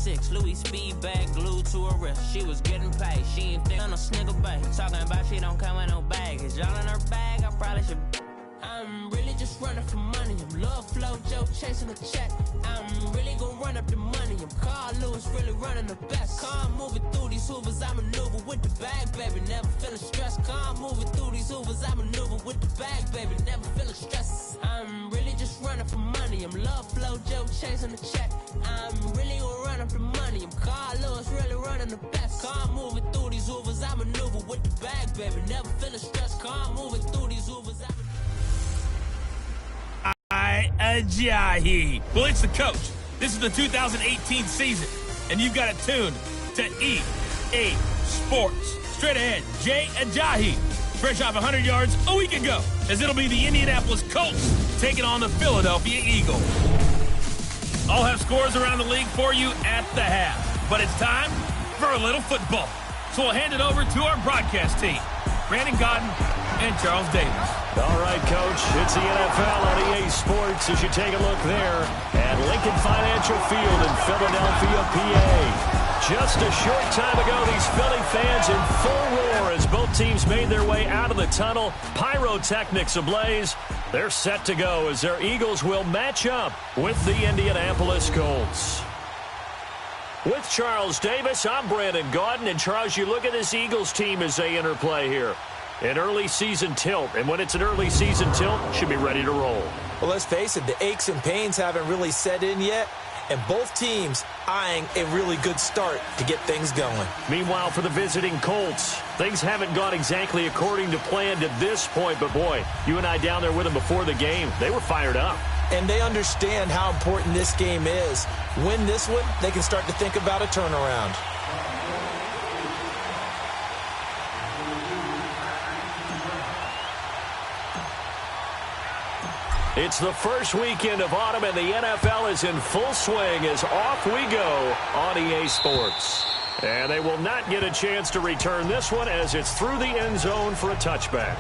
6, Louis speed bag glued to her wrist. She was getting paid, she ain't thick on no snigger bait. Talking about she don't come with no baggage. Y'all in her bag, I probably should. I'm really just running for money. I'm love flow, Joe chasing a check. I'm really gonna run up the money. I'm Carl Lewis, really running the best. Car moving through these hoovers, I maneuver with the bag, baby. Never feeling stressed. Car moving through these hoovers, I maneuver with the bag, baby. Never feeling stressed. I'm really just running for money. I'm love flow, Joe chasing the check. I'm really gonna run up the money. I'm Carl Lewis, really running the best. Car moving through these hoovers, I maneuver with the bag, baby. Never feeling stressed. Car moving through these hoovers, I maneuver. Ajayi. Well, it's the coach. This is the 2018 season, and you've got it tuned to EA Sports. Straight ahead, Jay Ajayi, fresh off 100 yards a week ago, as it'll be the Indianapolis Colts taking on the Philadelphia Eagles. I'll have scores around the league for you at the half, but it's time for a little football. So we'll hand it over to our broadcast team, Brandon Godden and Charles Davis. All right, Coach, it's the NFL on EA Sports as you take a look there at Lincoln Financial Field in Philadelphia, PA. Just a short time ago, these Philly fans in full roar as both teams made their way out of the tunnel. Pyrotechnics ablaze. They're set to go as their Eagles will match up with the Indianapolis Colts. With Charles Davis, I'm Brandon Gaudin. And, Charles, you look at this Eagles team as they interplay here. An early season tilt, and when it's an early season tilt, should be ready to roll. Well, let's face it, the aches and pains haven't really set in yet, and both teams eyeing a really good start to get things going. Meanwhile, for the visiting Colts, things haven't gone exactly according to plan to this point, but boy, you and I down there with them before the game, they were fired up. And they understand how important this game is. Win this one, they can start to think about a turnaround. It's the first weekend of autumn, and the NFL is in full swing as off we go on EA Sports. And they will not get a chance to return this one as it's through the end zone for a touchback.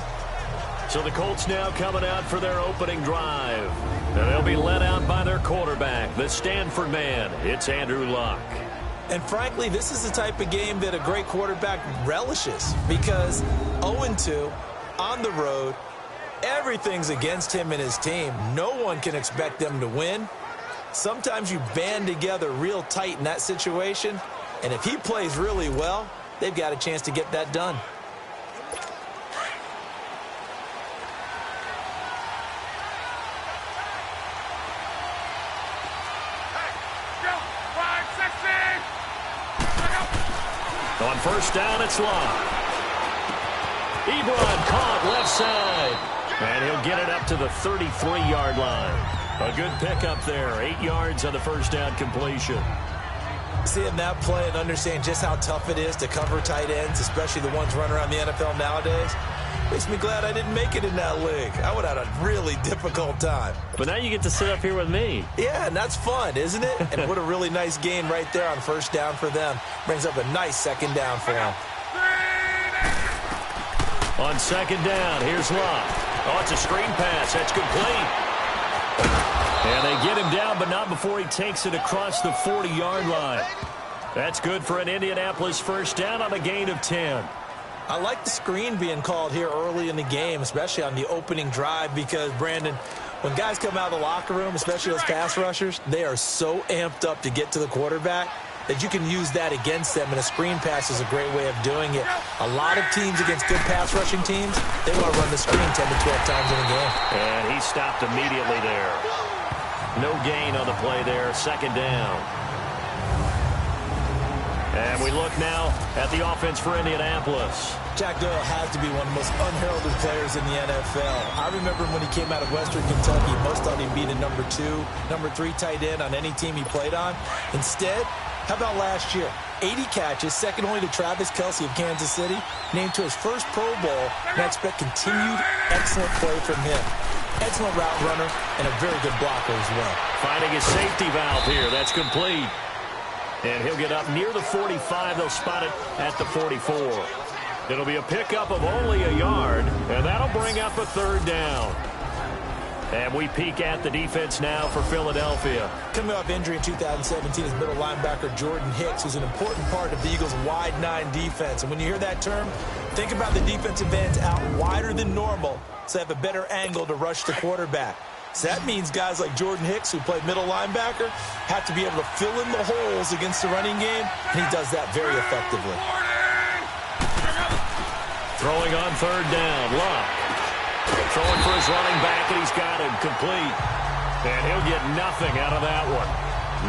So the Colts now coming out for their opening drive. And they'll be led out by their quarterback, the Stanford man. It's Andrew Luck. And frankly, this is the type of game that a great quarterback relishes because 0-2 on the road, everything's against him and his team. No one can expect them to win. Sometimes you band together real tight in that situation, and if he plays really well, they've got a chance to get that done. On first down, it's Long. Ebron caught left side. And he'll get it up to the 33-yard line. A good pickup there. 8 yards on the first down completion. Seeing that play and understand just how tough it is to cover tight ends, especially the ones running around the NFL nowadays, makes me glad I didn't make it in that league. I would have had a really difficult time. But now you get to sit up here with me. Yeah, and that's fun, isn't it? And what a really nice gain right there on first down for them. Brings up a nice second down for them. On second down, here's Locke. Oh, it's a screen pass. That's complete. And they get him down, but not before he takes it across the 40-yard line. That's good for an Indianapolis first down on a gain of 10. I like the screen being called here early in the game, especially on the opening drive, because, Brandon, when guys come out of the locker room, especially those pass rushers, they are so amped up to get to the quarterback that you can use that against them, and a screen pass is a great way of doing it. A lot of teams against good pass rushing teams, they want to run the screen 10 to 12 times in a game. And he stopped immediately there. No gain on the play there, second down. And we look now at the offense for Indianapolis. Jack Doyle has to be one of the most unheralded players in the NFL. I remember when he came out of Western Kentucky, most thought he'd be the number 2, number 3 tight end on any team he played on. Instead, how about last year? 80 catches, second only to Travis Kelce of Kansas City, named to his first Pro Bowl, and I expect continued excellent play from him. Excellent route runner and a very good blocker as well. Finding his safety valve here. That's complete. And he'll get up near the 45. They'll spot it at the 44. It'll be a pickup of only a yard, and that'll bring up a third down. And we peek at the defense now for Philadelphia. Coming off injury in 2017 is middle linebacker Jordan Hicks, who's an important part of the Eagles' wide 9 defense. And when you hear that term, think about the defensive ends out wider than normal, so they have a better angle to rush the quarterback. So that means guys like Jordan Hicks, who played middle linebacker, have to be able to fill in the holes against the running game, and he does that very effectively. Throwing on third down, Luck. Throwing for his running back, and he's got him complete. And he'll get nothing out of that one.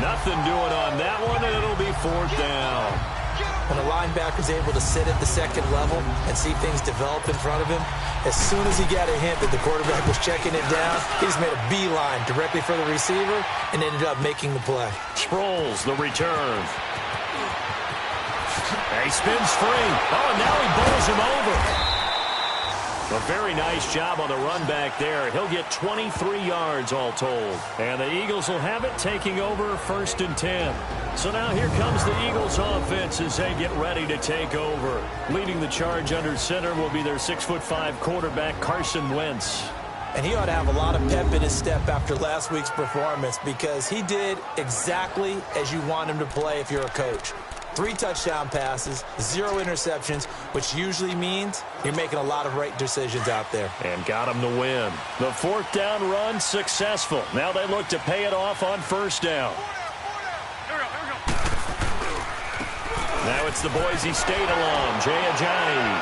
Nothing doing on that one, and it'll be fourth down. When a linebacker's able to sit at the second level and see things develop in front of him, as soon as he got a hint that the quarterback was checking it down, he just made a beeline directly for the receiver and ended up making the play. Sproles, the return. He spins free. Oh, and now he bowls him over. A very nice job on the run back there. He'll get 23 yards all told. And the Eagles will have it, taking over 1st and 10. So now here comes the Eagles offense as they get ready to take over. Leading the charge under center will be their 6'5" quarterback, Carson Wentz. And he ought to have a lot of pep in his step after last week's performance, because he did exactly as you want him to play if you're a coach. 3 touchdown passes, 0 interceptions, which usually means you're making a lot of right decisions out there. And got him to win. The 4th down run successful. Now they look to pay it off on 1st down. Now it's the Boise State alum, Jay Ajayi.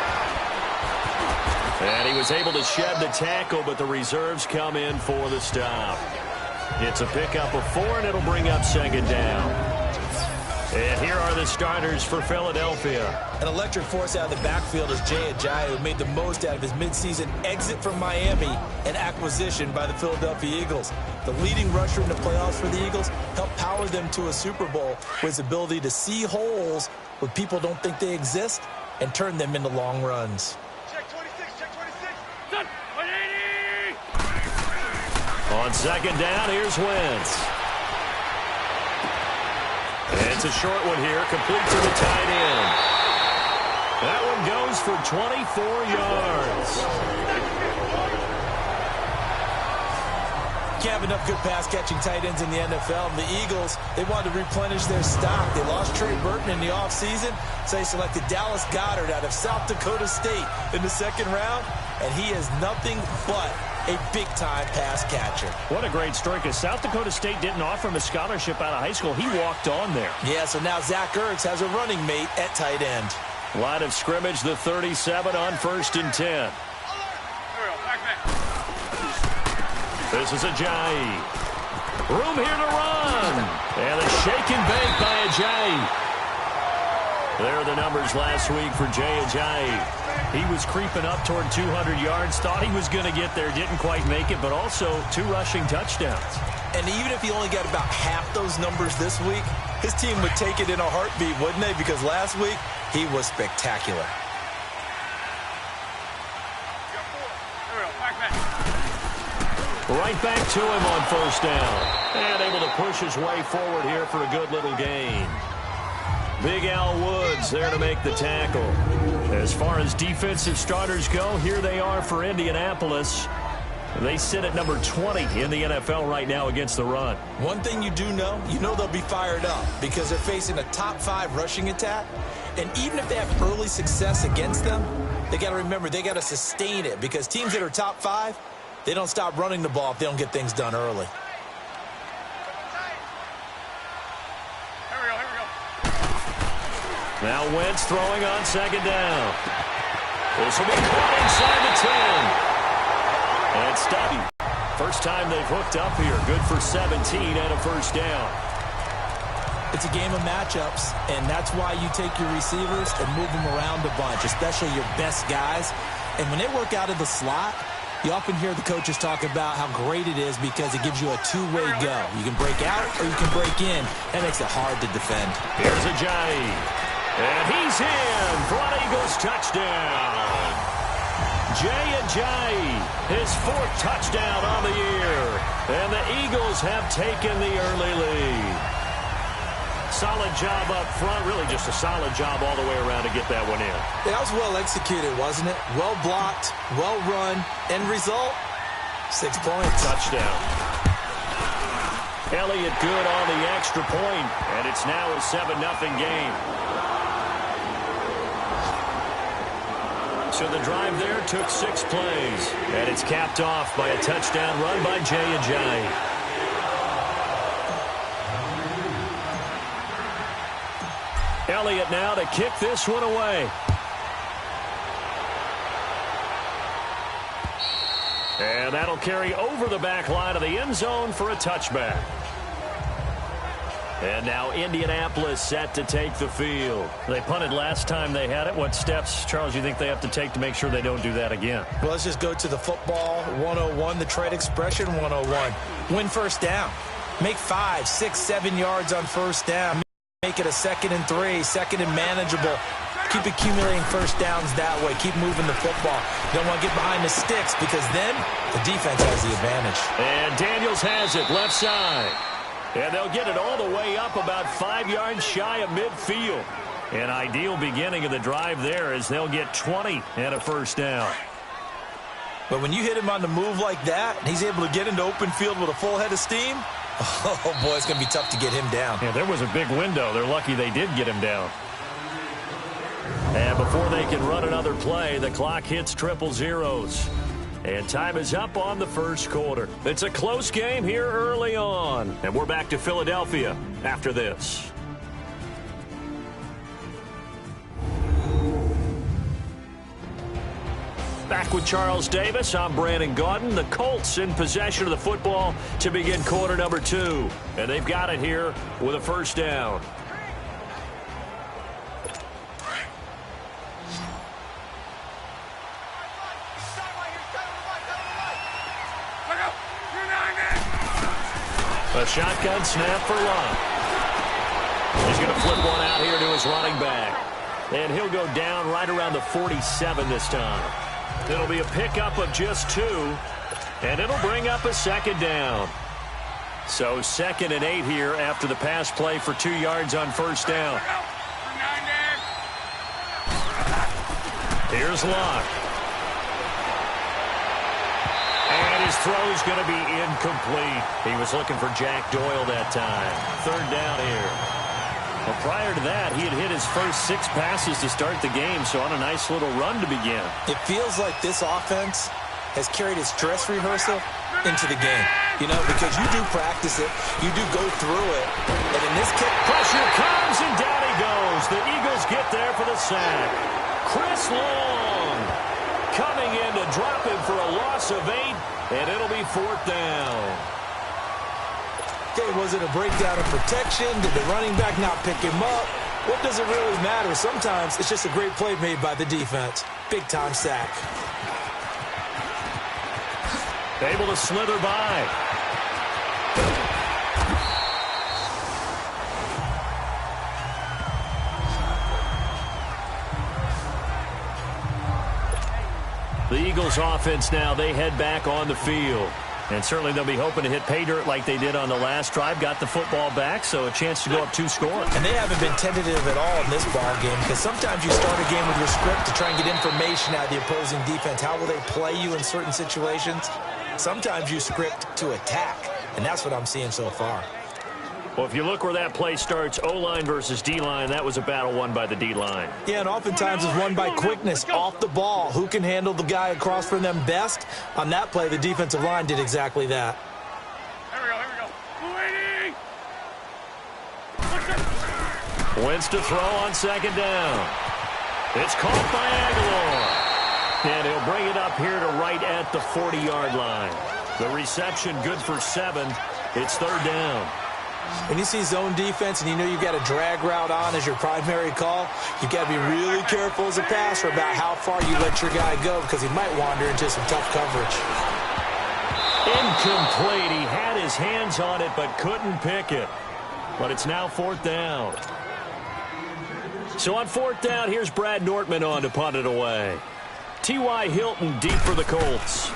And he was able to shed the tackle, but the reserves come in for the stop. It's a pickup of 4, and it'll bring up 2nd down. And here are the starters for Philadelphia. An electric force out of the backfield is Jay Ajayi, who made the most out of his midseason exit from Miami and acquisition by the Philadelphia Eagles. The leading rusher in the playoffs for the Eagles helped power them to a Super Bowl with his ability to see holes where people don't think they exist and turn them into long runs. Check 26, check 26. Done. 180. On 2nd down, here's Wentz. It's a short one here, complete to the tight end. That one goes for 24 yards. Can't have enough good pass-catching tight ends in the NFL. And the Eagles, they wanted to replenish their stock. They lost Trey Burton in the offseason, so they selected Dallas Goedert out of South Dakota State in the 2nd round, and he is nothing but a big-time pass catcher. What a great story, because South Dakota State didn't offer him a scholarship out of high school. He walked on there. Yeah, so now Zach Ertz has a running mate at tight end. Line of scrimmage, the 37 on 1st and 10. This is Ajayi. Room here to run. And a shake and bake by Ajayi. There are the numbers last week for Jay Ajayi. He was creeping up toward 200 yards, thought he was going to get there, didn't quite make it, but also 2 rushing touchdowns. And even if he only got about half those numbers this week, his team would take it in a heartbeat, wouldn't they? Because last week, he was spectacular. Right back to him on 1st down. And able to push his way forward here for a good little gain. Big Al Woods there to make the tackle. As far as defensive starters go, here they are for Indianapolis. They sit at number 20 in the NFL right now against the run. One thing you do know, they'll be fired up because they're facing a top 5 rushing attack. And even if they have early success against them, they got to remember they got to sustain it, because teams that are top 5, they don't stop running the ball if they don't get things done early. Now Wentz throwing on 2nd down. This will be caught inside the 10. And Stubby. First time they've hooked up here. Good for 17 and a 1st down. It's a game of matchups, and that's why you take your receivers and move them around a bunch, especially your best guys. And when they work out of the slot, you often hear the coaches talk about how great it is because it gives you a 2-way go. You can break out or you can break in. That makes it hard to defend. Here's Ajayi. And he's in for an Eagles touchdown. Jay Ajayi, his 4th touchdown on the year. And the Eagles have taken the early lead. Solid job up front, really just a solid job all the way around to get that one in. That was well executed, wasn't it? Well blocked, well run. End result, 6 points. Touchdown. Elliott good on the extra point, and it's now a 7-0 game. So the drive there took 6 plays, and it's capped off by a touchdown run by Jay Ajayi. Elliott now to kick this one away. And that'll carry over the back line of the end zone for a touchback. And now Indianapolis set to take the field. They punted last time they had it. What steps, Charles, you think they have to take to make sure they don't do that again? Well, let's just go to the football 101, the trade expression 101. Win first down. Make 5, 6, 7 yards on first down. Make it a 2nd and 3, 2nd and manageable. Keep accumulating first downs that way. Keep moving the football. You don't want to get behind the sticks because then the defense has the advantage. And Daniels has it left side. And they'll get it all the way up about 5 yards shy of midfield. An ideal beginning of the drive there as they'll get 20 and a first down. But when you hit him on the move like that, and he's able to get into open field with a full head of steam, oh, boy, it's going to be tough to get him down. Yeah, there was a big window. They're lucky they did get him down. And before they can run another play, the clock hits triple zeros. And time is up on the first quarter. It's a close game here early on. And we're back to Philadelphia after this. Back with Charles Davis, I'm Brandon Gaudin. The Colts in possession of the football to begin quarter number 2. And they've got it here with a first down. A shotgun snap for Locke. He's going to flip one out here to his running back. And he'll go down right around the 47 this time. It'll be a pickup of just 2. And it'll bring up a 2nd down. So 2nd and 8 here after the pass play for 2 yards on first down. Here's Locke. And his throw's going to be incomplete. He was looking for Jack Doyle that time. 3rd down here. Well, prior to that, he had hit his first 6 passes to start the game, so on a nice little run to begin. It feels like this offense has carried its dress rehearsal into the game. You know, because you do practice it, you do go through it, and in this kick, pressure comes, and down he goes. The Eagles get there for the sack. Chris Long coming in to drop him for a loss of 8, and it'll be 4th down. Okay, was it a breakdown of protection? Did the running back not pick him up? What does it really matter? Sometimes it's just a great play made by the defense. Big-time sack. Able to slither by. The Eagles offense now, they head back on the field. And certainly they'll be hoping to hit pay dirt like they did on the last drive. Got the football back, so a chance to go up 2 scores. And they haven't been tentative at all in this ball game because sometimes you start a game with your script to try and get information out of the opposing defense. How will they play you in certain situations? Sometimes you script to attack, and that's what I'm seeing so far. Well, if you look where that play starts, O-line versus D-line, that was a battle won by the D-line. Yeah, and oftentimes it's won by quickness off the ball. Who can handle the guy across from them best? On that play, the defensive line did exactly that. Here we go. Wentz to throw on 2nd down. It's caught by Aguilar. And he'll bring it up here to right at the 40-yard line. The reception good for 7. It's 3rd down. When you see zone defense and you know you've got a drag route on as your primary call, you've got to be really careful as a passer about how far you let your guy go because he might wander into some tough coverage. Incomplete. He had his hands on it but couldn't pick it. But it's now 4th down. So on 4th down, here's Brad Nortman on to punt it away. T.Y. Hilton deep for the Colts.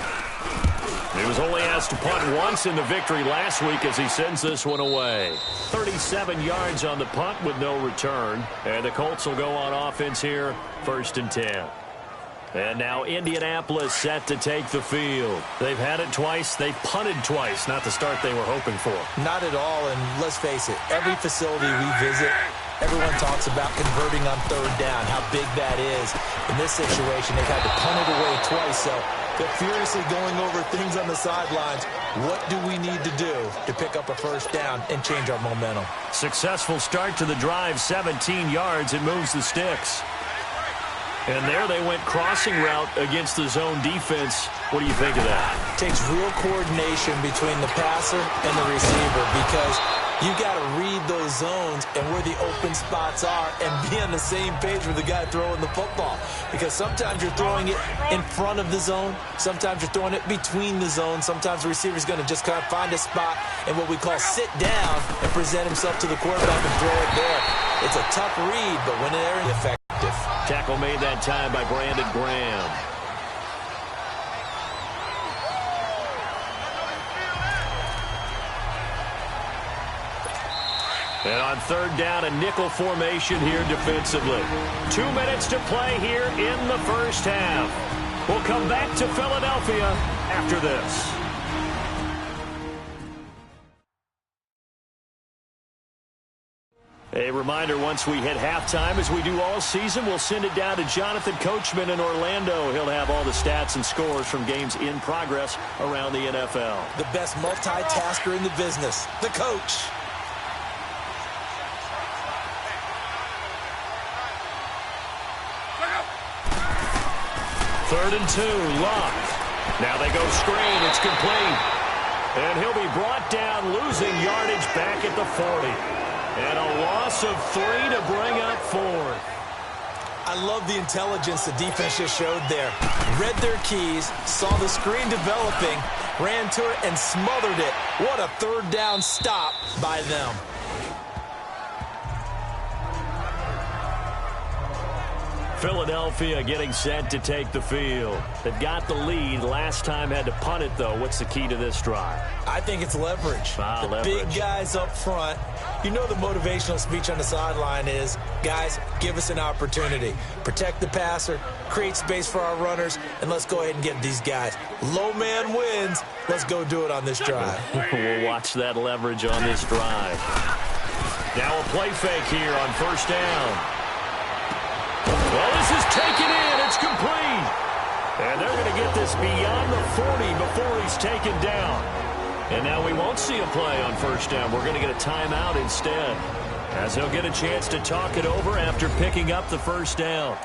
He was only asked to punt once in the victory last week as he sends this one away. 37 yards on the punt with no return. And the Colts will go on offense here, 1st and 10. And now Indianapolis set to take the field. They've had it twice. They've punted twice. Not the start they were hoping for. Not at all, and let's face it, every facility we visit, everyone talks about converting on third down, how big that is. In this situation, they've had to punt it away twice, so they're furiously going over things on the sidelines. What do we need to do to pick up a first down and change our momentum? Successful start to the drive, 17 yards. It moves the sticks. And there they went crossing route against the zone defense. What do you think of that? Takes real coordination between the passer and the receiver because you got to read those zones and where the open spots are and be on the same page with the guy throwing the football. Because sometimes you're throwing it in front of the zone. Sometimes you're throwing it between the zones. Sometimes the receiver's going to just kind of find a spot and what we call sit down and present himself to the quarterback and throw it there. It's a tough read, but when they're effective. Tackle made that time by Brandon Graham. And on third down, a nickel formation here defensively. 2 minutes to play here in the first half. We'll come back to Philadelphia after this. A reminder, once we hit halftime, as we do all season, we'll send it down to Jonathan Coachman in Orlando. He'll have all the stats and scores from games in progress around the NFL. The best multitasker in the business, the coach. Third and 2, Luck. Now they go screen, it's complete. And he'll be brought down, losing yardage back at the 40. And a loss of 3 to bring up 4. I love the intelligence the defense just showed there. Read their keys, saw the screen developing, ran to it, and smothered it. What a third down stop by them. Philadelphia getting set to take the field. They've got the lead. Last time had to punt it, though. What's the key to this drive? I think it's leverage. Leverage. Big guys up front. You know the motivational speech on the sideline is, guys, give us an opportunity. Protect the passer, create space for our runners, and let's go ahead and get these guys. Low man wins. Let's go do it on this drive. We'll watch that leverage on this drive. Now a play fake here on first down. Well, this is taken in. It's complete. And they're going to get this beyond the 40 before he's taken down. And now we won't see a play on first down. We're going to get a timeout instead, as he'll get a chance to talk it over after picking up the first down.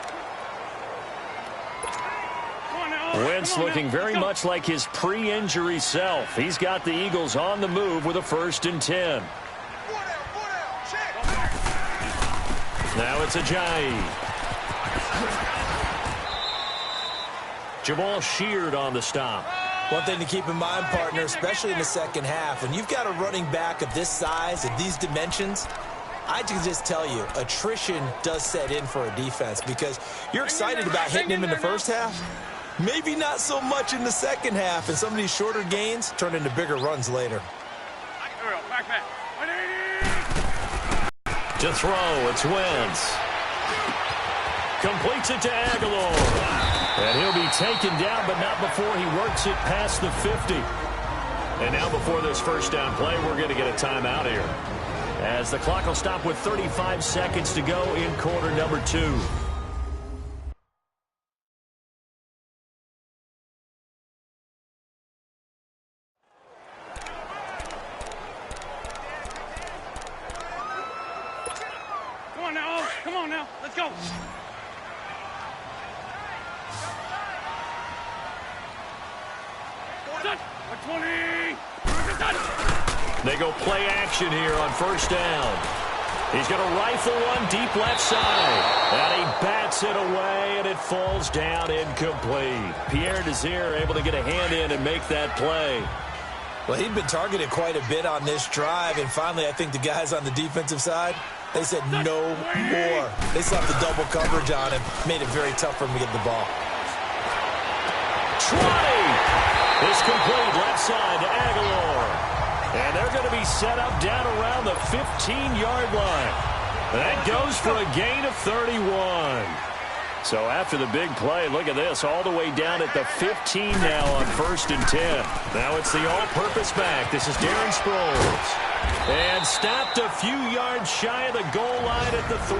Wentz looking very much like his pre-injury self. He's got the Eagles on the move with a 1st and 10. Now it's Ajayi. Jamal Sheard on the stop. One thing to keep in mind, partner, especially in the second half, when you've got a running back of this size and these dimensions, I can just tell you, attrition does set in for a defense because you're excited about hitting him in the first half. Maybe not so much in the second half, and some of these shorter gains turn into bigger runs later. To throw, it's Wentz. Completes it to Aguilar. And he'll be taken down, but not before he works it past the 50. And now before this first down play, we're going to get a timeout here, as the clock will stop with 35 seconds to go in quarter number 2. Come on now, let's go. They go play action here on first down. He's going to rifle one deep left side. And he bats it away, and it falls down incomplete. Pierre Desir able to get a hand in and make that play. Well, he'd been targeted quite a bit on this drive, and finally I think the guys on the defensive side, they said no more. They slapped the double coverage on him, made it very tough for him to get the ball. 20! It's complete left side to Aguilar. And they're going to be set up down around the 15-yard line. That goes for a gain of 31. So after the big play, look at this, all the way down at the 15 now on 1st and 10. Now it's the all-purpose back. This is Darren Sproles. And stopped a few yards shy of the goal line at the 3.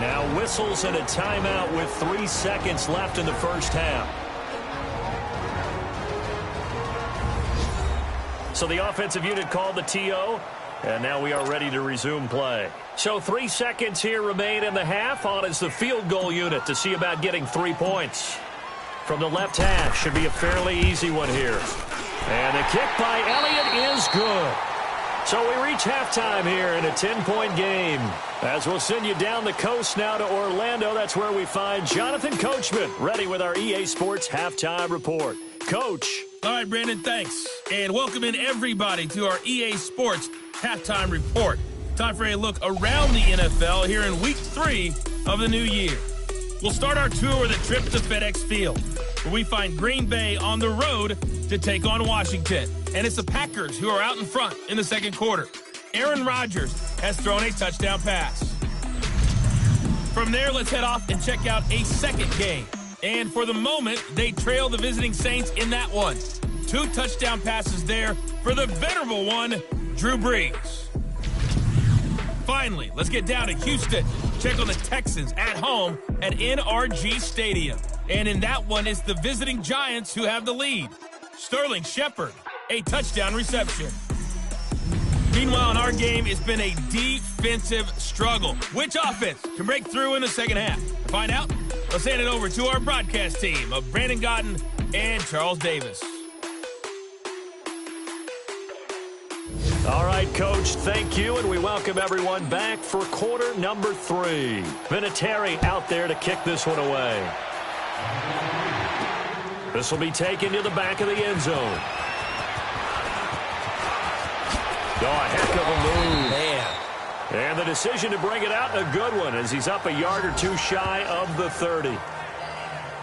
Now whistles and a timeout with 3 seconds left in the first half. So the offensive unit called the TO, and now we are ready to resume play. So 3 seconds here remain in the half. On is the field goal unit to see about getting 3 points. From the left half, should be a fairly easy one here. And the kick by Elliott is good. So we reach halftime here in a 10-point game. As we'll send you down the coast now to Orlando, that's where we find Jonathan Coachman, ready with our EA Sports Halftime Report. Coach. All right, Brandon, thanks. And welcome in everybody to our EA Sports Halftime Report. Time for a look around the NFL here in Week 3 of the new year. We'll start our tour with a trip to FedEx Field, where we find Green Bay on the road to take on Washington. And it's the Packers who are out in front in the second quarter. Aaron Rodgers has thrown a touchdown pass. From there, let's head off and check out a second game. And for the moment, they trail the visiting Saints in that one. 2 touchdown passes there for the venerable one, Drew Brees. Finally, let's get down to Houston. Check on the Texans at home at NRG Stadium. And in that one, it's the visiting Giants who have the lead. Sterling Shepard, a touchdown reception. Meanwhile, in our game, it's been a defensive struggle. Which offense can break through in the second half? To find out, let's hand it over to our broadcast team of Brandon Gotten and Charles Davis. All right, Coach, thank you, and we welcome everyone back for quarter number 3. Vinatieri out there to kick this one away. This will be taken to the back of the end zone. Oh, a heck of a move. Man. And the decision to bring it out, a good one, as he's up a yard or 2 shy of the 30.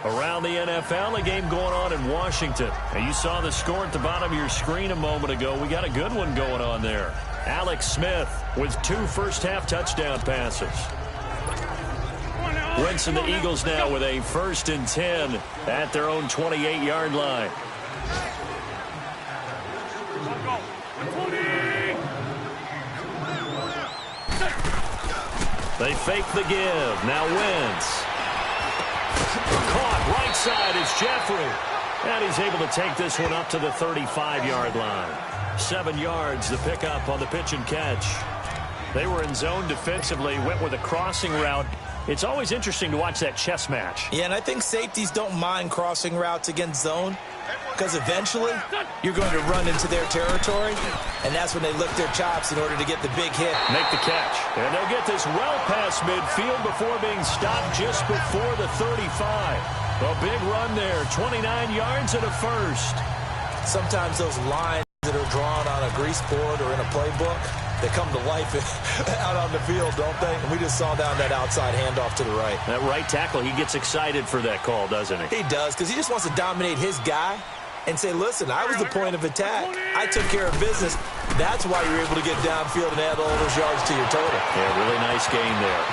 Around the NFL, a game going on in Washington. And you saw the score at the bottom of your screen a moment ago. We got a good one going on there. Alex Smith with 2 first-half touchdown passes. Wentz and the Eagles now with a 1st and 10 at their own 28-yard line. They fake the give. Now Wentz. Caught right side is Jeffrey. And he's able to take this one up to the 35-yard line. 7 yards the pickup on the pitch and catch. They were in zone defensively, went with a crossing route. It's always interesting to watch that chess match. Yeah, and I think safeties don't mind crossing routes against zone, because eventually you're going to run into their territory, and that's when they lick their chops in order to get the big hit. Make the catch. And they'll get this well past midfield before being stopped just before the 35. A big run there, 29 yards and a first. Sometimes those lines that are drawn on a grease board or in a playbook, they come to life out on the field, don't they? And we just saw down that outside handoff to the right. That right tackle, he gets excited for that call, doesn't he? He does, because he just wants to dominate his guy and say, listen, I was the point of attack. I took care of business. That's why you're able to get downfield and add all those yards to your total. Yeah, really nice gain there.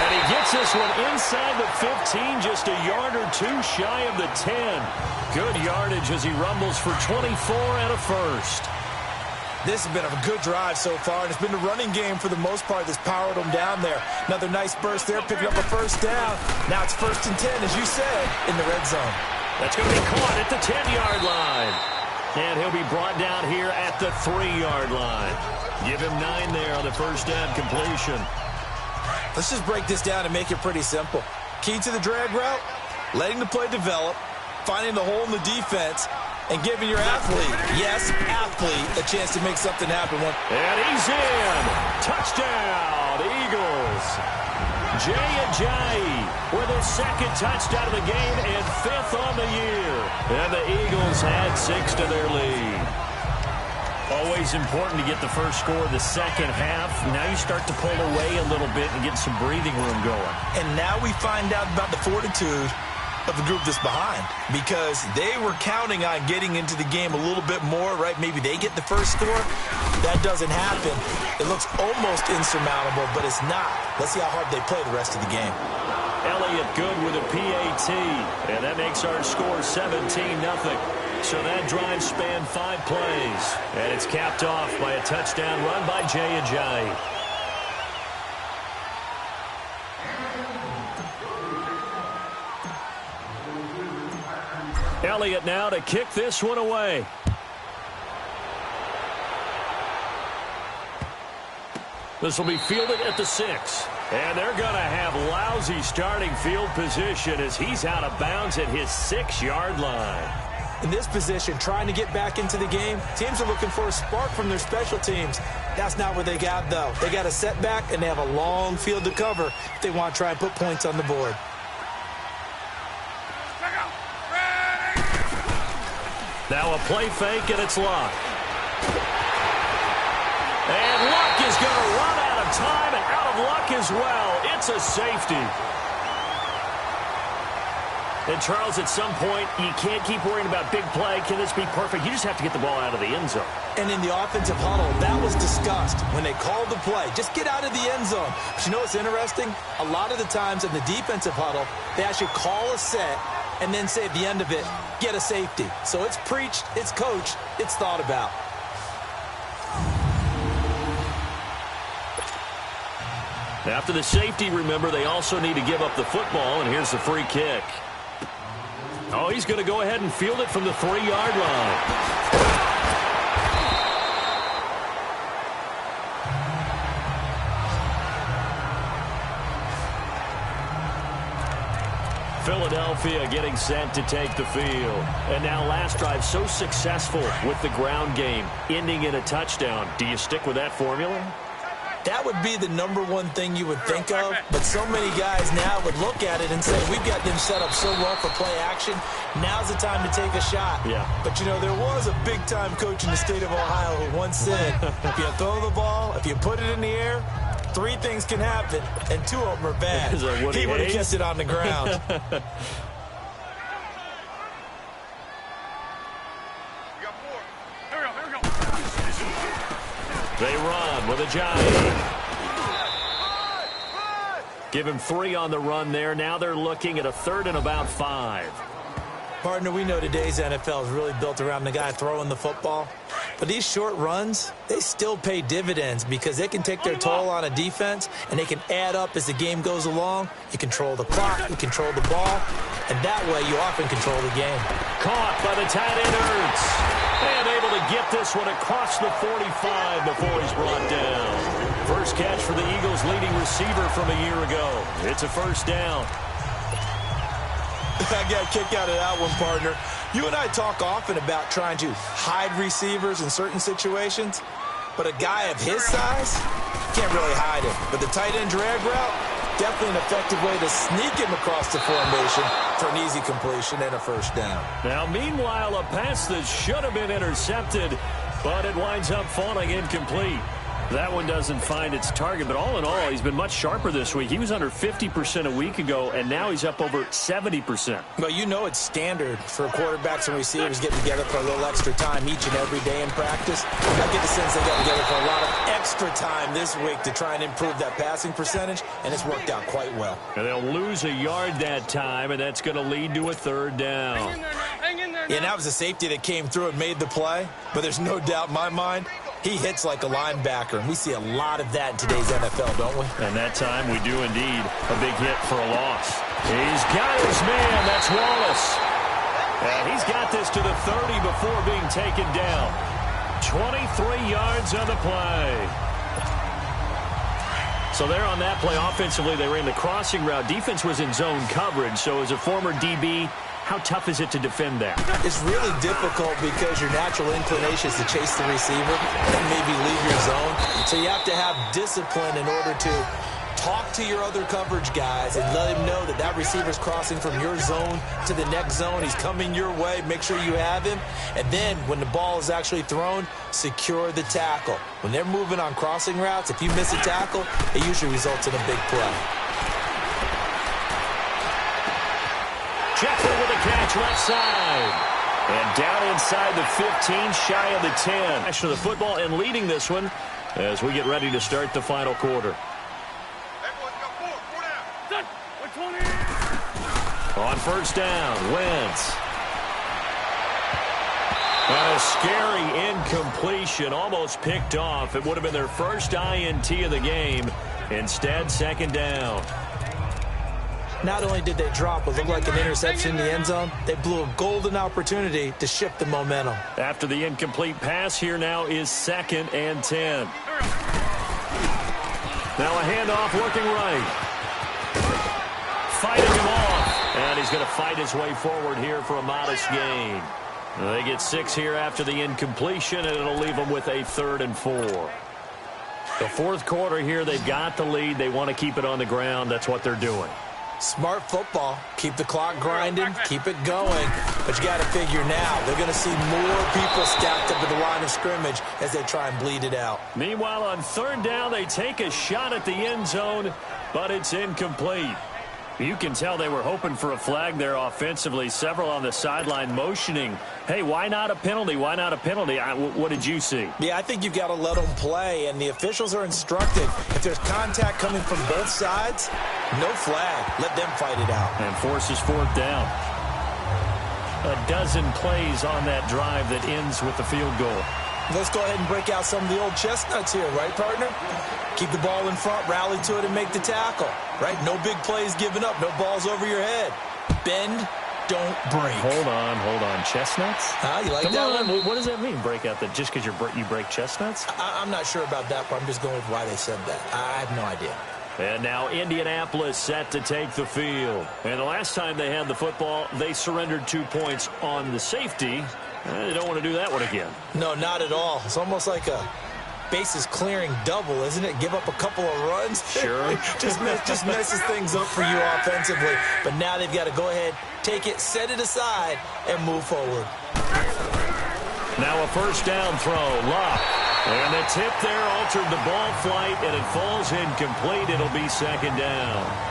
And he gets this one inside the 15, just a yard or 2 shy of the 10. Good yardage as he rumbles for 24 and a first. This has been a good drive so far, and it's been the running game for the most part that's powered them down there. Another nice burst there, picking up a first down. Now it's 1st and 10, as you said, in the red zone. That's going to be caught at the 10-yard line. And he'll be brought down here at the 3-yard line. Give him 9 there on the first down completion. Let's just break this down and make it pretty simple. Key to the drag route, letting the play develop, finding the hole in the defense, and giving your athlete, yes, athlete, a chance to make something happen. And he's in. Touchdown, Eagles. Jay Ajayi with his 2nd touchdown of the game and 5th on the year. And the Eagles add 6 to their lead. Always important to get the first score of the second half. Now you start to pull away a little bit and get some breathing room going. And now we find out about the fortitude of the group that's behind because they were counting on getting into the game a little bit more, right? Maybe they get the first score. That doesn't happen. It looks almost insurmountable, but it's not. Let's see how hard they play the rest of the game. Elliott good with a PAT, and that makes our score 17-0. So that drive spanned 5 plays, and it's capped off by a touchdown run by Jay Ajayi. Elliott now to kick this one away. This will be fielded at the 6. And they're going to have lousy starting field position as he's out of bounds at his 6-yard line. In this position, trying to get back into the game, teams are looking for a spark from their special teams. That's not what they got, though. They got a setback, and they have a long field to cover if they want to try and put points on the board. Now a play fake, and it's Luck. And Luck is going to run out of time and out of luck as well. It's a safety. And, Charles, at some point, you can't keep worrying about big play. Can this be perfect? You just have to get the ball out of the end zone. And in the offensive huddle, that was discussed when they called the play. Just get out of the end zone. But you know what's interesting? A lot of the times in the defensive huddle, they actually call a set and then say at the end of it, get a safety. So it's preached, it's coached, it's thought about. After the safety, remember, they also need to give up the football, and here's the free kick. Oh, he's going to go ahead and field it from the 3-yard line. Philadelphia getting set to take the field. And now last drive so successful with the ground game, ending in a touchdown. Do you stick with that formula? That would be the #1 thing you would think of, but so many guys now would look at it and say, we've got them set up so well for play action, now's the time to take a shot. Yeah. But, you know, there was a big-time coach in the state of Ohio who once said, if you throw the ball, if you put it in the air, 3 things can happen, and 2 of them are bad. He would have kept it on the ground. They run with Ajayi. Give him 3 on the run there. Now they're looking at a 3rd and about 5. Partner, we know today's NFL is really built around the guy throwing the football. But these short runs, they still pay dividends because they can take their toll on a defense and they can add up as the game goes along. You control the clock, you control the ball, and that way you often control the game. Caught by the tight end Ertz. And able to get this one across the 45 before he's brought down. First catch for the Eagles' leading receiver from a year ago. It's a first down. I got a kick out of that one, partner. You and I talk often about trying to hide receivers in certain situations, but a guy of his size can't really hide him. But the tight end drag route, definitely an effective way to sneak him across the formation for an easy completion and a first down. Now, meanwhile, a pass that should have been intercepted, but it winds up falling incomplete. That one doesn't find its target, but all in all, he's been much sharper this week. He was under 50% a week ago, and now he's up over 70%. Well, you know it's standard for quarterbacks and receivers getting together for a little extra time each and every day in practice. I get the sense they got together for a lot of extra time this week to try and improve that passing percentage, and it's worked out quite well. And they'll lose a yard that time, and that's going to lead to a 3rd down. Hang in there now. Yeah, and that was a safety that came through and made the play, but there's no doubt in my mind he hits like a linebacker, and we see a lot of that in today's NFL, don't we? And that time we do indeed. A big hit for a loss. He's got his man. That's Wallace. And he's got this to the 30 before being taken down. 23 yards on the play. So there on that play, offensively, they ran the crossing route. Defense was in zone coverage, so as a former DB, how tough is it to defend that? It's really difficult because your natural inclination is to chase the receiver and maybe leave your zone. So you have to have discipline in order to talk to your other coverage guys and let him know that that receiver's crossing from your zone to the next zone. He's coming your way. Make sure you have him. And then when the ball is actually thrown, secure the tackle. When they're moving on crossing routes, if you miss a tackle, it usually results in a big play. Check pitch left side. And down inside the 15, shy of the 10. Action of the football and leading this one as we get ready to start the final quarter. On first down, Wentz. And a scary incompletion, almost picked off. It would have been their first INT of the game. Instead, second down. Not only did they drop what looked like an interception in the end zone, they blew a golden opportunity to shift the momentum. After the incomplete pass, here now is 2nd and 10. Now a handoff looking right. Fighting him off. And he's going to fight his way forward here for a modest gain. They get 6 here after the incompletion, and it'll leave them with a 3rd and 4. The fourth quarter here, they've got the lead. They want to keep it on the ground. That's what they're doing. Smart football. Keep the clock grinding. Keep it going. But you got to figure now, they're going to see more people stacked up at the line of scrimmage as they try and bleed it out. Meanwhile, on 3rd down, they take a shot at the end zone, but it's incomplete. You can tell they were hoping for a flag there offensively. Several on the sideline motioning, hey, why not a penalty? Why not a penalty? What did you see? Yeah, I think you've got to let them play, and the officials are instructed. If there's contact coming from both sides, no flag. Let them fight it out. And forces 4th down. A dozen plays on that drive that ends with the field goal. Let's go ahead and break out some of the old chestnuts here, right, partner? Keep the ball in front, rally to it, and make the tackle, right? No big plays given up, no balls over your head. Bend, don't break. Hold on. Chestnuts? You like Come that on. one? What does that mean, break out that just because you break chestnuts? I'm not sure about that, but I'm just going with why they said that. I have no idea. And now Indianapolis set to take the field. And the last time they had the football, they surrendered 2 points on the safety. They don't want to do that one again. No, not at all. It's almost like a bases clearing double, isn't it? Give up a couple of runs. Sure. just messes things up for you offensively. But now they've got to go ahead, take it, set it aside, and move forward. Now a first down throw. Luck. And the tip there altered the ball flight, and it falls incomplete. It'll be 2nd down.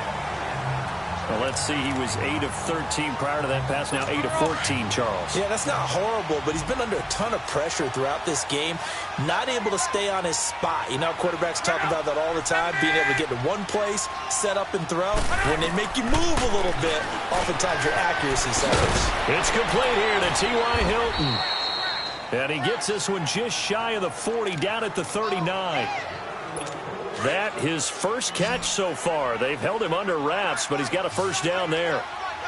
Well, let's see. He was 8 of 13 prior to that pass. Now 8 of 14, Charles. Yeah, that's not horrible, but he's been under a ton of pressure throughout this game. Not able to stay on his spot. You know, quarterbacks talk about that all the time, being able to get to one place, set up and throw. When they make you move a little bit, oftentimes your accuracy suffers. It's complete here to T.Y. Hilton. And he gets this one just shy of the 40, down at the 39. That his first catch so far. They've held him under wraps, but he's got a first down there.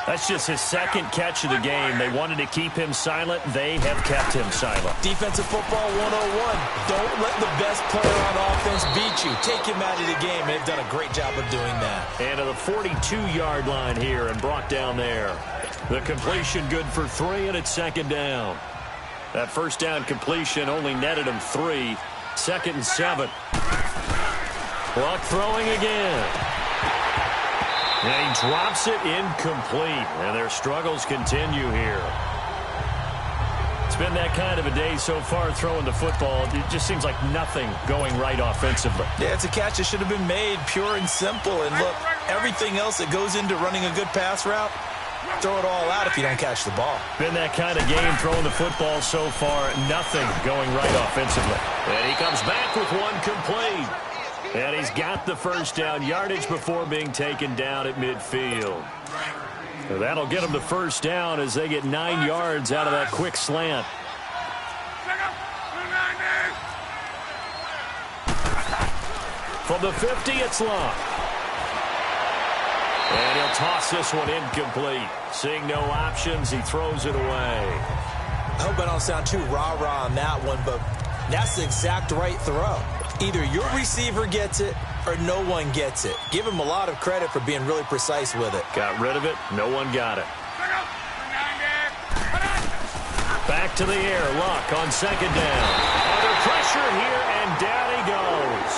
That's just his 2nd catch of the game. They wanted to keep him silent. They have kept him silent. Defensive football 101. Don't let the best player on offense beat you. Take him out of the game, and they've done a great job of doing that. And to the 42-yard line here and brought down there. The completion good for 3, and it's 2nd down. That first down completion only netted him 3. 2nd and 7. Luck throwing again. And he drops it incomplete. And their struggles continue here. It's been that kind of a day so far throwing the football. It just seems like nothing going right offensively. Yeah, it's a catch that should have been made, pure and simple. And look, everything else that goes into running a good pass route, throw it all out if you don't catch the ball. Been that kind of game throwing the football so far. Nothing going right offensively. And he comes back with one complete. And he's got the first down, yardage before being taken down at midfield. So that'll get them the first down as they get 9 yards out of that quick slant. From the 50, it's Luck. And he'll toss this one incomplete. Seeing no options, he throws it away. I hope I don't sound too rah-rah on that one, but that's the exact right throw. Either your receiver gets it or no one gets it. Give him a lot of credit for being really precise with it. Got rid of it. No one got it. Back to the air. Luck on 2nd down. Under pressure here, and down he goes.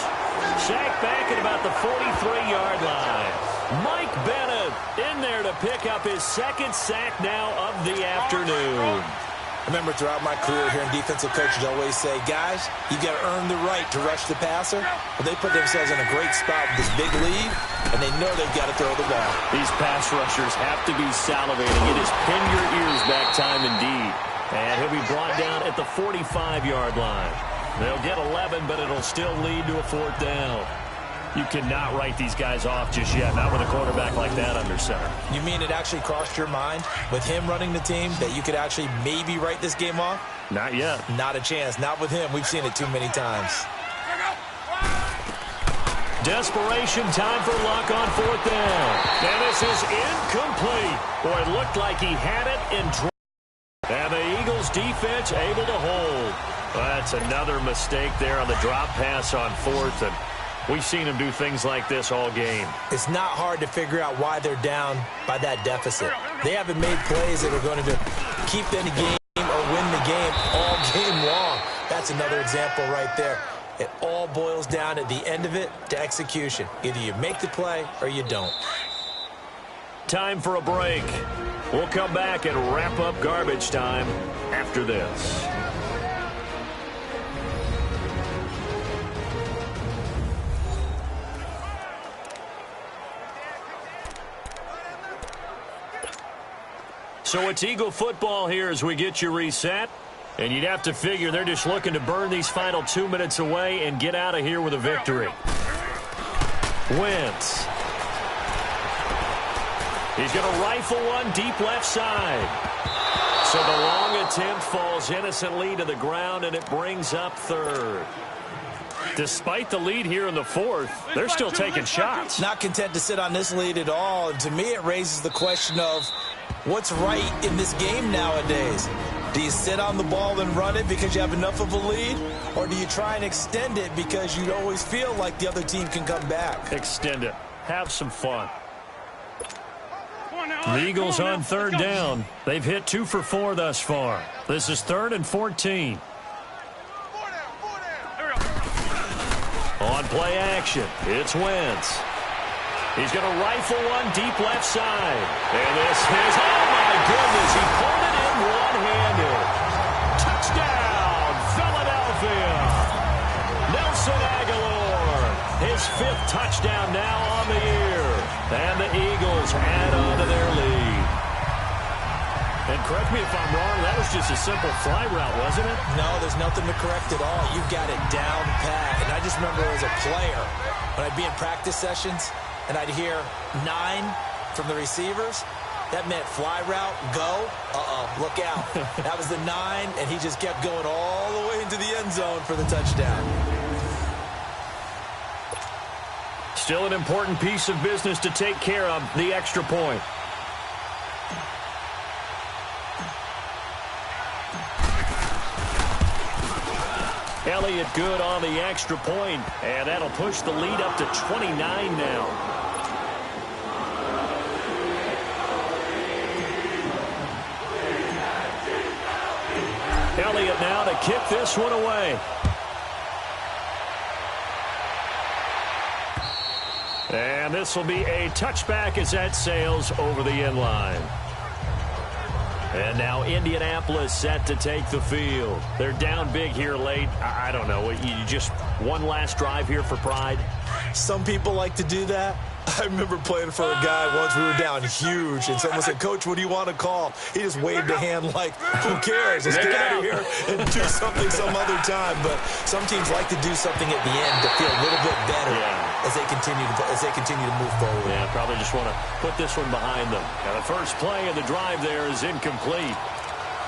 Sacked back at about the 43-yard line. Mike Bennett in there to pick up his 2nd sack now of the afternoon. I remember throughout my career hearing defensive coaches always say, guys, you got to earn the right to rush the passer. Well, they put themselves in a great spot with this big lead, and they know they've got to throw the ball. These pass rushers have to be salivating. It is pin your ears back time indeed. And he'll be brought down at the 45-yard line. They'll get 11, but it'll still lead to a 4th down. You cannot write these guys off just yet, not with a quarterback like that under center. You mean it actually crossed your mind with him running the team that you could actually maybe write this game off? Not yet. Not a chance. Not with him. We've seen it too many times. Desperation time for Luck on 4th down. And this is incomplete. Boy, it looked like he had it in drop. And the Eagles defense able to hold. That's another mistake there on the drop pass on 4th. And we've seen him do things like this all game. It's not hard to figure out why they're down by that deficit. They haven't made plays that are going to keep them in the game or win the game all game long. That's another example right there. It all boils down at the end of it to execution. Either you make the play or you don't. Time for a break. We'll come back and wrap up garbage time after this. So it's Eagle football here as we get you reset. And you'd have to figure they're just looking to burn these final 2 minutes away and get out of here with a victory. Wentz. He's going to rifle one deep left side. So the long attempt falls innocently to the ground, and it brings up 3rd. Despite the lead here in the 4th, they're still taking shots. Not content to sit on this lead at all. And to me, it raises the question of what's right in this game nowadays. Do you sit on the ball and run it because you have enough of a lead? Or do you try and extend it because you always feel like the other team can come back? Extend it. Have some fun. The Eagles on 3rd down. They've hit 2 for 4 thus far. This is 3rd and 14. On play action, it's Wentz. He's going to rifle one deep left side. And this is, oh my goodness, he pulled it in one-handed. Touchdown, Philadelphia. Nelson Aguilar, his 5th touchdown now on the year. And the Eagles add on to their lead. And correct me if I'm wrong, that was just a simple fly route, wasn't it? No, there's nothing to correct at all. You've got it down pat. And I just remember as a player, when I'd be in practice sessions, and I'd hear 9 from the receivers, that meant fly route, go, look out. That was the 9, and he just kept going all the way into the end zone for the touchdown. Still an important piece of business to take care of, the extra point. Elliott good on the extra point, and that'll push the lead up to 29 now. Elliott now to kick this one away. And this will be a touchback as that sails over the end line. And now Indianapolis set to take the field. They're down big here late. I don't know. You just one last drive here for pride? Some people like to do that. I remember playing for a guy once. We were down huge, and someone said, "Coach, what do you want to call?" He just waved a hand like, "Who cares? Let's get out of here and do something some other time." But some teams like to do something at the end to feel a little bit better as they continue to move forward. Yeah, probably just want to put this one behind them. Now the first play of the drive there is incomplete.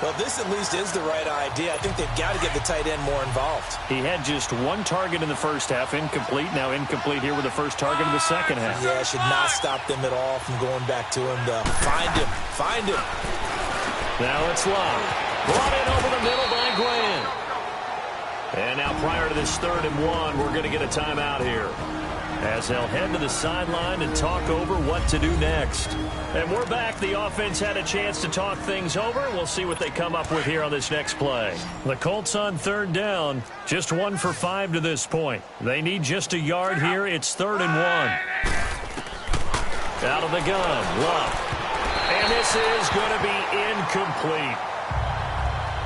Well, this at least is the right idea. I think they've got to get the tight end more involved. He had just 1 target in the first half, incomplete. Now incomplete here with the first target of the second half. Yeah, should not stop them at all from going back to him to find him. Now it's Love. Brought in over the middle by Grant. And now prior to this 3rd and 1, we're going to get a timeout here, as they'll head to the sideline and talk over what to do next. And we're back. The offense had a chance to talk things over. We'll see what they come up with here on this next play. The Colts on 3rd down. Just 1 for 5 to this point. They need just a yard here. It's 3rd and 1. Out of the gun, Love. And this is going to be incomplete.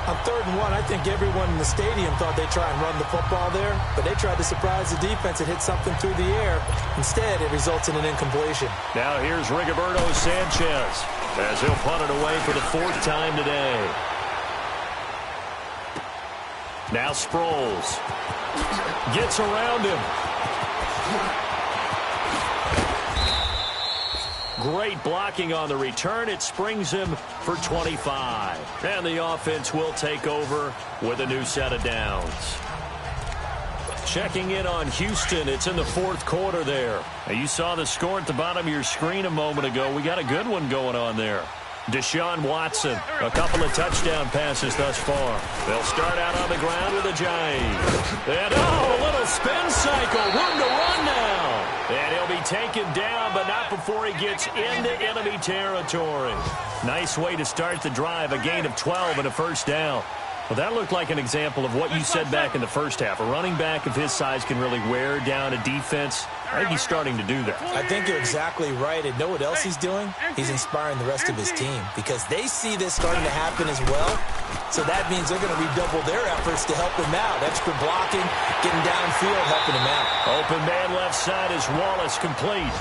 On 3rd and 1, I think everyone in the stadium thought they'd try and run the football there, but they tried to surprise the defense and hit something through the air. Instead, it results in an incompletion. Now here's Rigoberto Sanchez as he'll punt it away for the 4th time today. Now Sproles gets around him. Great blocking on the return. It springs him for 25. And the offense will take over with a new set of downs. Checking in on Houston. It's in the 4th quarter there. Now, you saw the score at the bottom of your screen a moment ago. We got a good one going on there. Deshaun Watson, a couple of touchdown passes thus far. They'll start out on the ground with a Ajayi. And, a little spin cycle. Room to run now. And he'll be taken down, but not before he gets into enemy territory. Nice way to start the drive, a gain of 12 and a first down. Well, that looked like an example of what you said back in the first half. A running back of his size can really wear down a defense. I think he's starting to do that. I think you're exactly right. And know what else he's doing? He's inspiring the rest of his team because they see this starting to happen as well. So that means they're going to redouble their efforts to help him out. Extra blocking, getting downfield, helping him out. Open man left side is Wallace complete.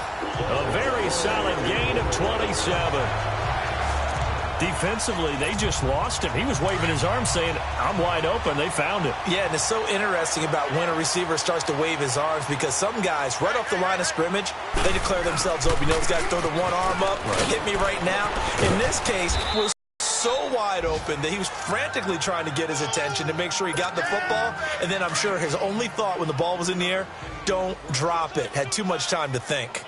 A very solid gain of 27. Defensively, they just lost him. He was waving his arm saying, I'm wide open. They found it. Yeah, and it's so interesting about when a receiver starts to wave his arms because some guys, right off the line of scrimmage, they declare themselves open. You know, those guys throw the one arm up, hit me right now. In this case, was so wide open that he was frantically trying to get his attention to make sure he got the football. And then I'm sure his only thought when the ball was in the air, don't drop it. Had too much time to think.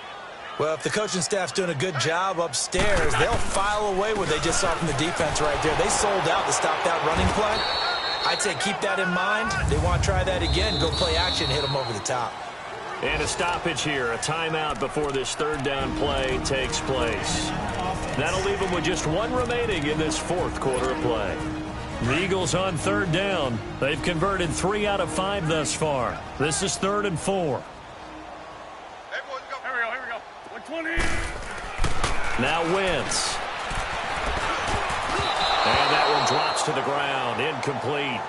Well, if the coaching staff's doing a good job upstairs, they'll file away what they just saw from the defense right there. They sold out to stop that running play. I'd say keep that in mind. They want to try that again. Go play action, hit them over the top. And a stoppage here, a timeout before this 3rd down play takes place. That'll leave them with just 1 remaining in this 4th quarter of play. The Eagles on 3rd down. They've converted 3 out of 5 thus far. This is 3rd and 4. Now Wentz. And that one drops to the ground. Incomplete.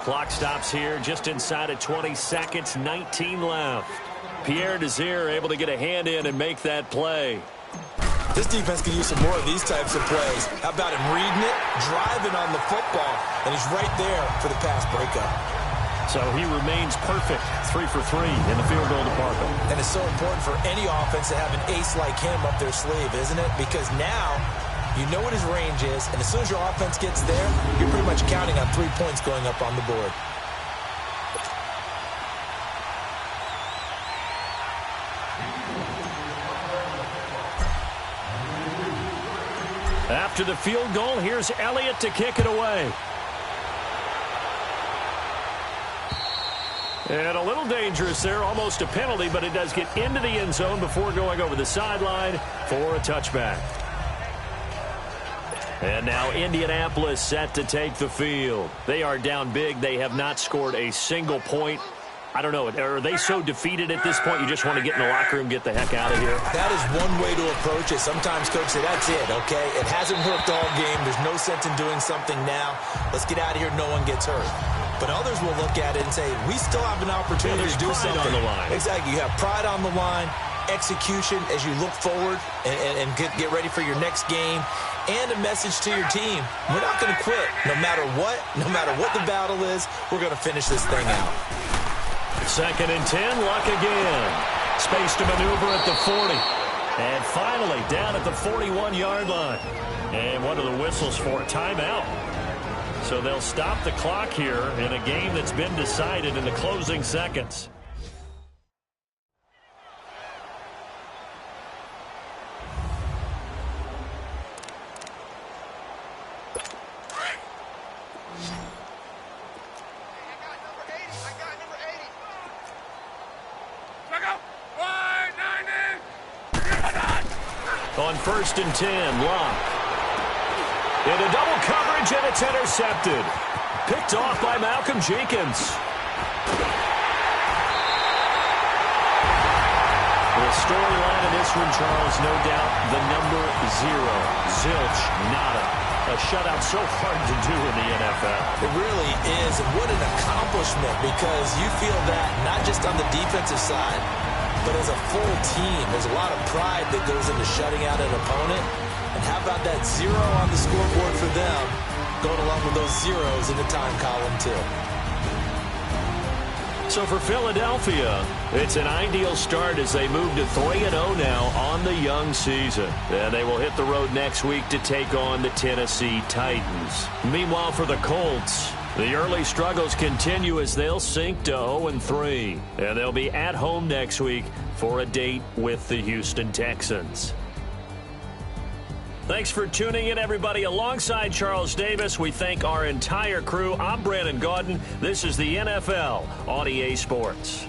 Clock stops here just inside of 20 seconds. 19 left. Pierre Desir able to get a hand in and make that play. This defense can use some more of these types of plays. How about him reading it, driving on the football, and he's right there for the pass breakup. So he remains perfect, 3 for 3 in the field goal department. And it's so important for any offense to have an ace like him up their sleeve, isn't it? Because now you know what his range is, and as soon as your offense gets there, you're pretty much counting on 3 points going up on the board. After the field goal, here's Elliott to kick it away. And a little dangerous there, almost a penalty, but it does get into the end zone before going over the sideline for a touchback. And now Indianapolis set to take the field. They are down big. They have not scored a single point. I don't know. Are they so defeated at this point you just want to get in the locker room, get the heck out of here? That is one way to approach it. Sometimes coaches say, that's it, okay? It hasn't worked all game. There's no sense in doing something now. Let's get out of here. No one gets hurt. But others will look at it and say, we still have an opportunity to do something. On the line. Exactly. You have pride on the line, execution as you look forward and get ready for your next game, and a message to your team. We're not going to quit. No matter what the battle is, we're going to finish this thing out. 2nd and 10, Luck again. Space to maneuver at the 40. And finally down at the 41-yard line. And what are the whistles for? Timeout. So they'll stop the clock here in a game that's been decided in the closing seconds. On 1st and 10, Locke. Into double coverage, and it's intercepted. Picked off by Malcolm Jenkins. The storyline of this one, Charles, no doubt the number 0, zilch, nada. A shutout so hard to do in the NFL. It really is, and what an accomplishment, because you feel that not just on the defensive side, but as a full team. There's a lot of pride that goes into shutting out an opponent. And how about that 0 on the scoreboard for them, going along with those zeros in the time column, too. So for Philadelphia, it's an ideal start as they move to 3-0 now on the young season. And they will hit the road next week to take on the Tennessee Titans. Meanwhile, for the Colts, the early struggles continue as they'll sink to 0-3. And they'll be at home next week for a date with the Houston Texans. Thanks for tuning in, everybody. Alongside Charles Davis, we thank our entire crew. I'm Brandon Gaudin. This is the NFL on EA Sports.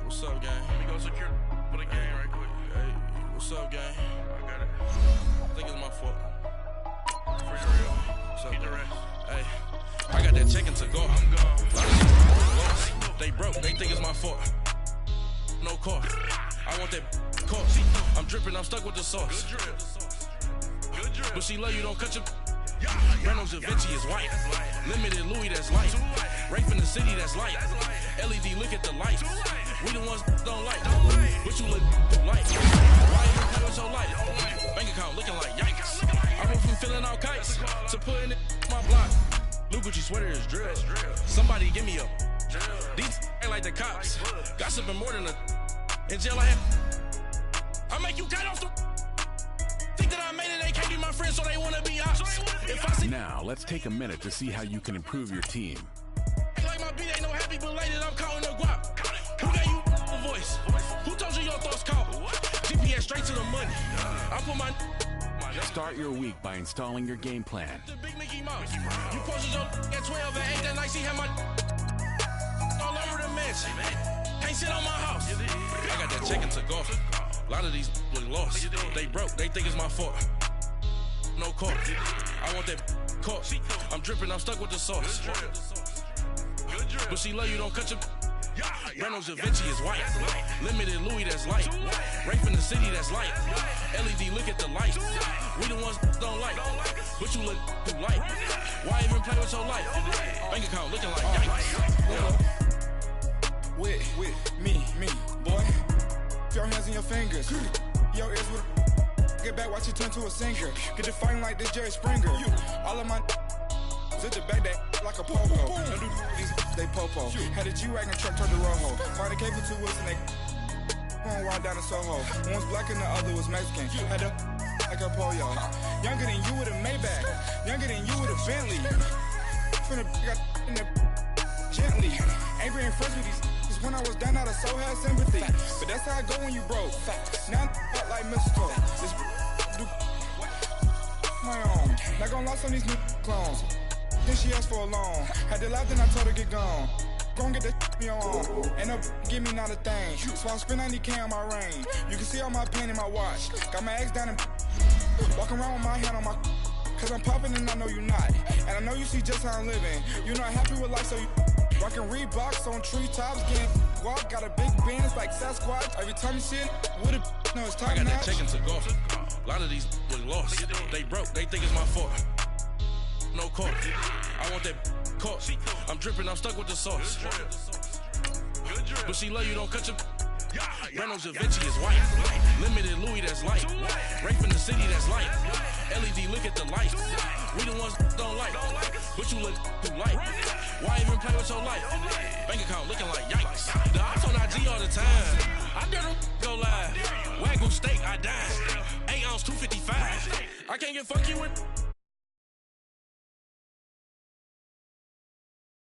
What's up, gang? Let me go secure for the game right quick. Hey, what's up, gang? I got it. I think it's my fault. For real. What's up, keep the rest. Hey, I got that chicken to go. I'm gone. They broke. They think it's my fault. No car. I want that course. I'm dripping. I'm stuck with the sauce. Good drip. Good drip. But she love you. Don't cut your. Reynolds Da Vinci is white. Limited Louis, that's light. Rafe in the city, that's light. LED, look at the lights. We the ones don't like. But you look light. Why you coming so light? Bank account looking like yikes. I went from filling out kites to putting it in my block. Blue Gucci sweater is drill. Somebody give me a. These ain't like the cops. Gossiping more than a. In jail I have. I make you cut off the. Think that I made it, they can't be my friends, so they wanna be ops. Now, let's take a minute to see how you can improve your team. Like my beat ain't no happy belated, I'm counting the guap. Who gave you a voice? Who told you your thoughts count? GPS straight to the money. I put my. Start your week by installing your game plan. The big Mickey Mouse. You posted your at 12 and 8 that night, she had my. All over the mansion. Can't sit on my house. I got that chicken to go. A lot of these look lost. They broke, they think it's my fault. No car. I want that course. I'm dripping, I'm stuck with the sauce. But she love you, don't cut your. Reynolds Da Vinci is white. Limited Louis, that's light. Rafe in the city, that's light. LED, look at the lights. We the ones don't like. But you look too light. Why even play with your life? Bank account looking like yikes. With me, boy. Your hands and your fingers. Your ears with get back, watch you turn to a singer. Get the fighting like this Jerry Springer. All of my at the back that like a popo. Don't do these they popo. Had a G-Wagon truck turned to Rojo. Find a cable 2 wheels and they going wild down in Soho. One was black and the other was Mexican. Had a like a pollo. Younger than you with a Maybach. Younger than you with a Bentley. Finna got in the gently. Ain't being friends with these. When I was down, I so had sympathy. But that's how it go when you broke. Now I'm like mistletoe. This do my own. Not gonna lost on these new clones. Then she asked for a loan. Had to laugh, then I told her get gone. Gon' get that me on. Ain't no give me not a thing. So I spend 90K on my ring. You can see all my pain in my watch. Got my ex down and walking around with my hand on my. Cause I'm popping and I know you not. And I know you see just how I'm living. You're not happy with life, so you. Rockin' Reeboks on treetops, getting guap, got a big band, it's like Sasquatch. Every time you see it, with a no, it's time. I got that chicken to go. A lot of these look lost. They broke, they think it's my fault. No car. I want that course. I'm dripping, I'm stuck with the sauce. But she love you, don't cut your. Brando Javinci is white. Limited Louis that's light. Rafe in the city that's light. LED look at the light. We the ones don't like. But you look too light. Why even play with your life? Bank account looking like yikes. The ops on IG all the time. I dare them go live. Wagyu steak, I dine. 8 ounce, 255. I can't get funky with